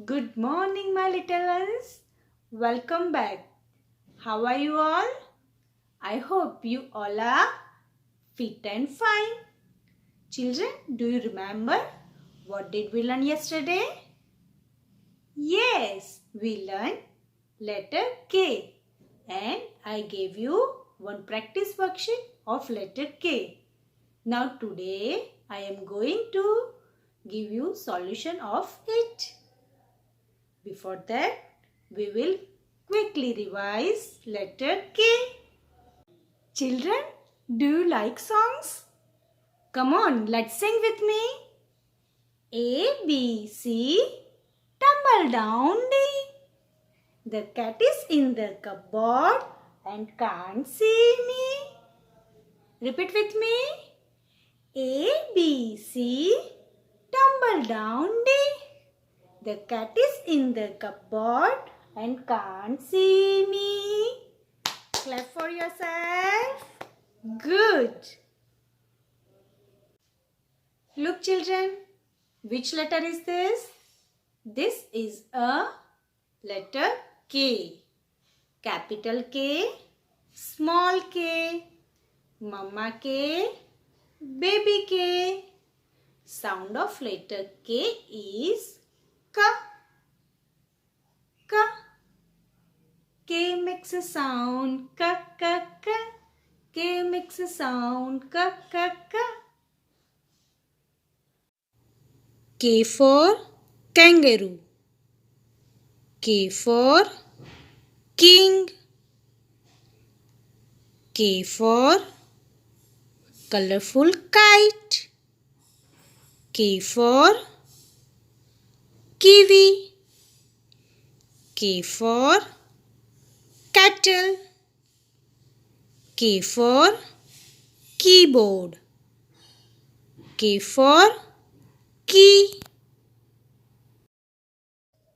Good morning, my little ones. Welcome back. How are you all? I hope you all are fit and fine. Children, do you remember what did we learn yesterday? Yes, we learned letter K and I gave you one practice worksheet of letter K. Now today I am going to give you solution of it. Before that, we will quickly revise letter K. Children, do you like songs? Come on, let's sing with me. A, B, C, tumble down D. The cat is in the cupboard and can't see me. Repeat with me. A, B, C, tumble down D. The cat is in the cupboard and can't see me. Clap for yourself. Good. Look children, which letter is this? This is a letter K. Capital K, small k, mama K, baby K. Sound of letter K is K. K. K makes a sound K, K, K. K makes a sound K, K, K. K for kangaroo. K for king. K for colorful kite. K for kiwi. K for cattle. K for keyboard. K for key.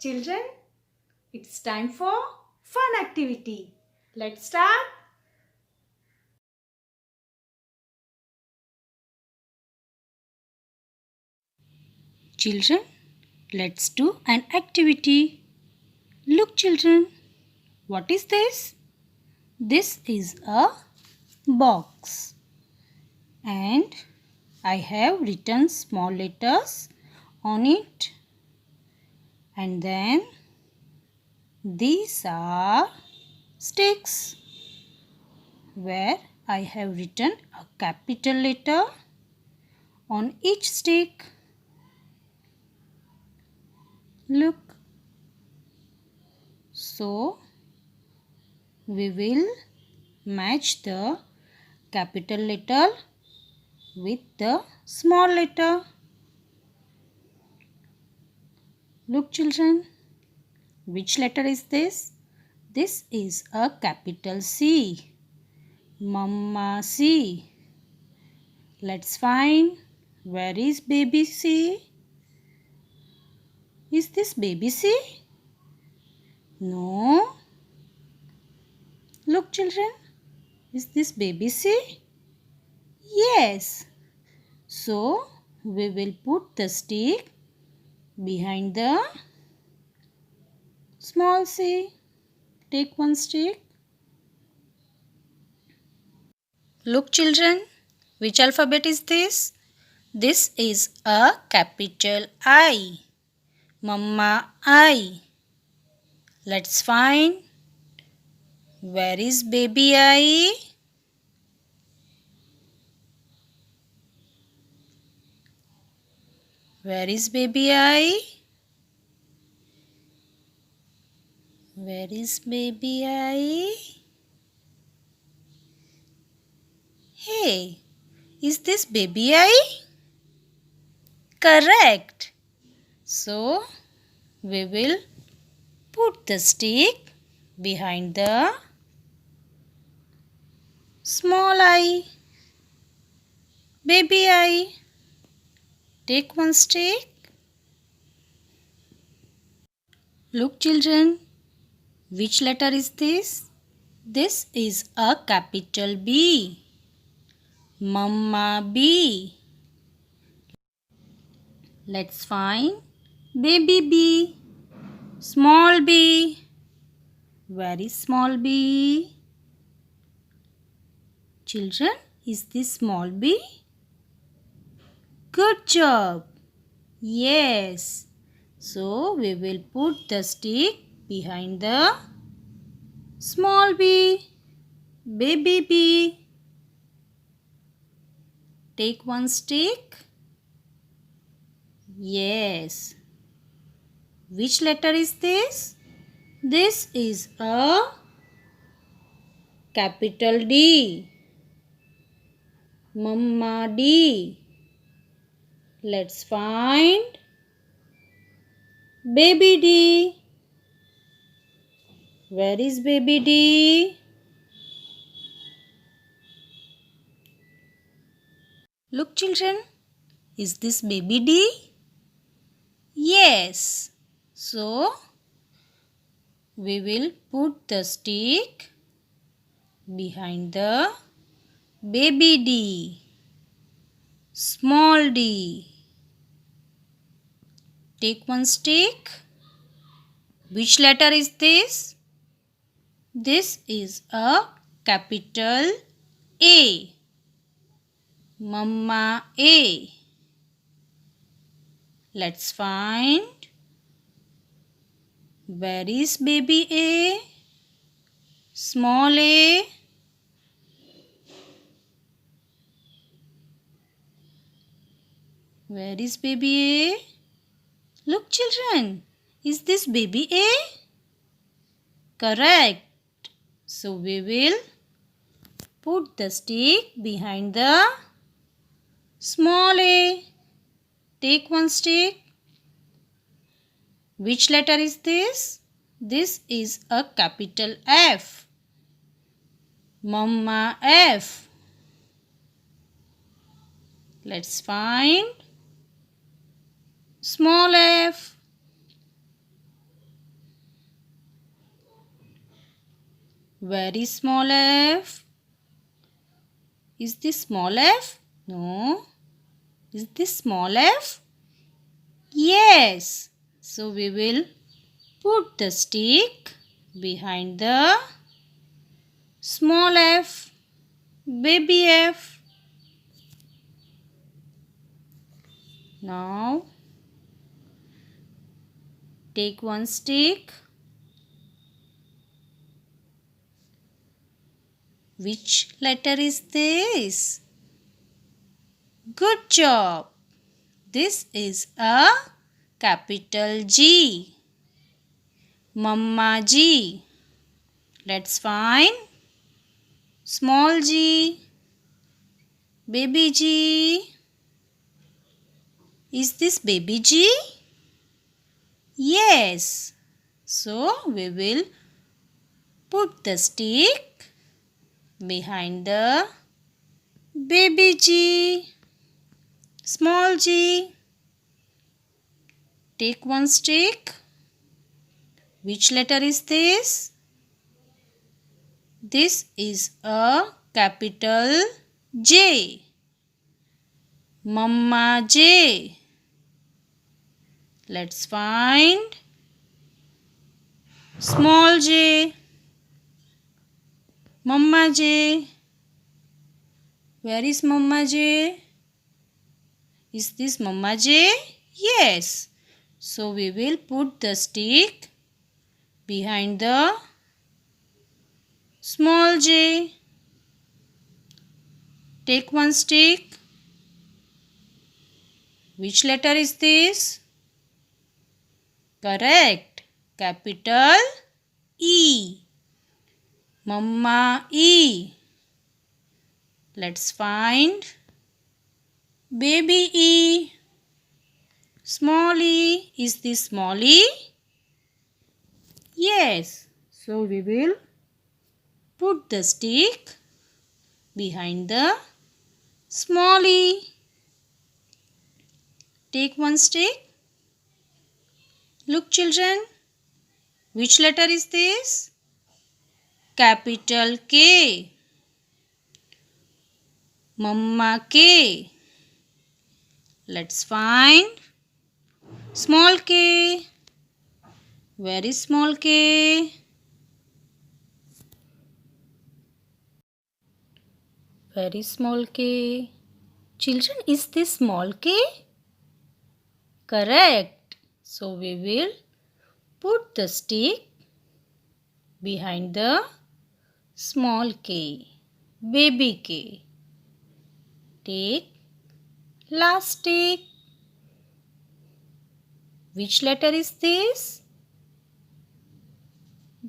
Children, it's time for fun activity. Let's start. Children, let's do an activity. Look children, what is this? This is a box and I have written small letters on it, and then these are sticks where I have written a capital letter on each stick. Look. So we will match the capital letter with the small letter. Look children, which letter is this? This is a capital C. Mama C. Let's find where is baby C? Is this baby C? No. Look children, is this baby C? Yes. So we will put the stick behind the small c. Take one stick. Look children, which alphabet is this? This is a capital I. Mama I. Let's find where is baby I? Where is baby I? Where is baby I? Hey, is this baby I? Correct. So, we will put the stick behind the small I. Baby I. Take one stick. Look children, which letter is this? This is a capital B. Mama B. Let's find baby B. Small B. Very small B. Children, is this small B? Good job. Yes. So we will put the stick behind the small B. Baby B. Take one stick. Yes. Which letter is this? This is a capital D. Mama D. Let's find baby D. Where is baby D? Look, children. Is this baby D? Yes. So, we will put the stick behind the baby D. Small D. Take one stick. Which letter is this? This is a capital A. Mama A. Let's find where is baby A? Small A. Where is baby A? Look, children. Is this baby A? Correct. So we will put the stick behind the small A. Take one stick. Which letter is this? This is a capital F. Mama F. Let's find small f. Where is small f? Is this small f? No. Is this small f? Yes. So we will put the stick behind the small f, baby f. Now take one stick. Which letter is this? Good job. This is a capital G. Mama G. Let's find small g, baby G. Is this baby G? Yes. So we will put the stick behind the baby G, small g. Take one stick. Which letter is this? This is a capital J. Mama J. Let's find small j, Mama J. Where is Mama J? Is this Mama J? Yes. So we will put the stick behind the small j. Take one stick. Which letter is this? Correct. Capital E. Mama E. Let's find baby E. Small e. Is this small e? Yes. So we will put the stick behind the small e. Take one stick. Look, children. Which letter is this? Capital K. Mama K. Let's find small k. Very small K. Very small K. Children, is this small K? Correct. So we will put the stick behind the small K. Baby K. Take last stick. Which letter is this?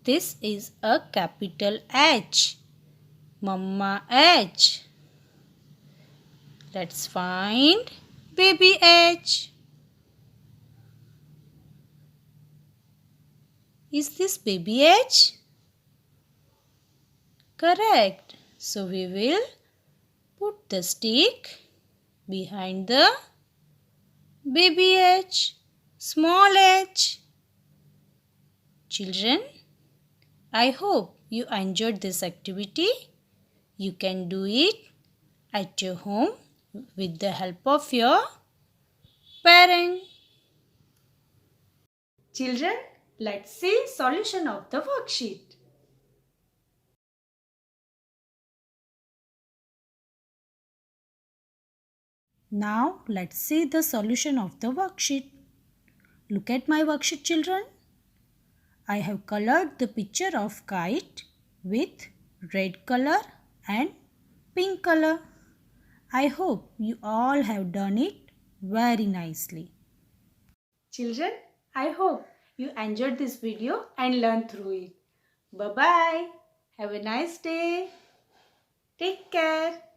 This is a capital H. Mama H. Let's find baby H. Is this baby H? Correct. So we will put the stick behind the baby H, small h. Children, I hope you enjoyed this activity. You can do it at your home with the help of your parent. Children, let's see solution of the worksheet. Now let's see the solution of the worksheet. Look at my worksheet, children. I have colored the picture of kite with red color and pink color. I hope you all have done it very nicely. Children, I hope you enjoyed this video and learned through it. Bye-bye. Have a nice day. Take care.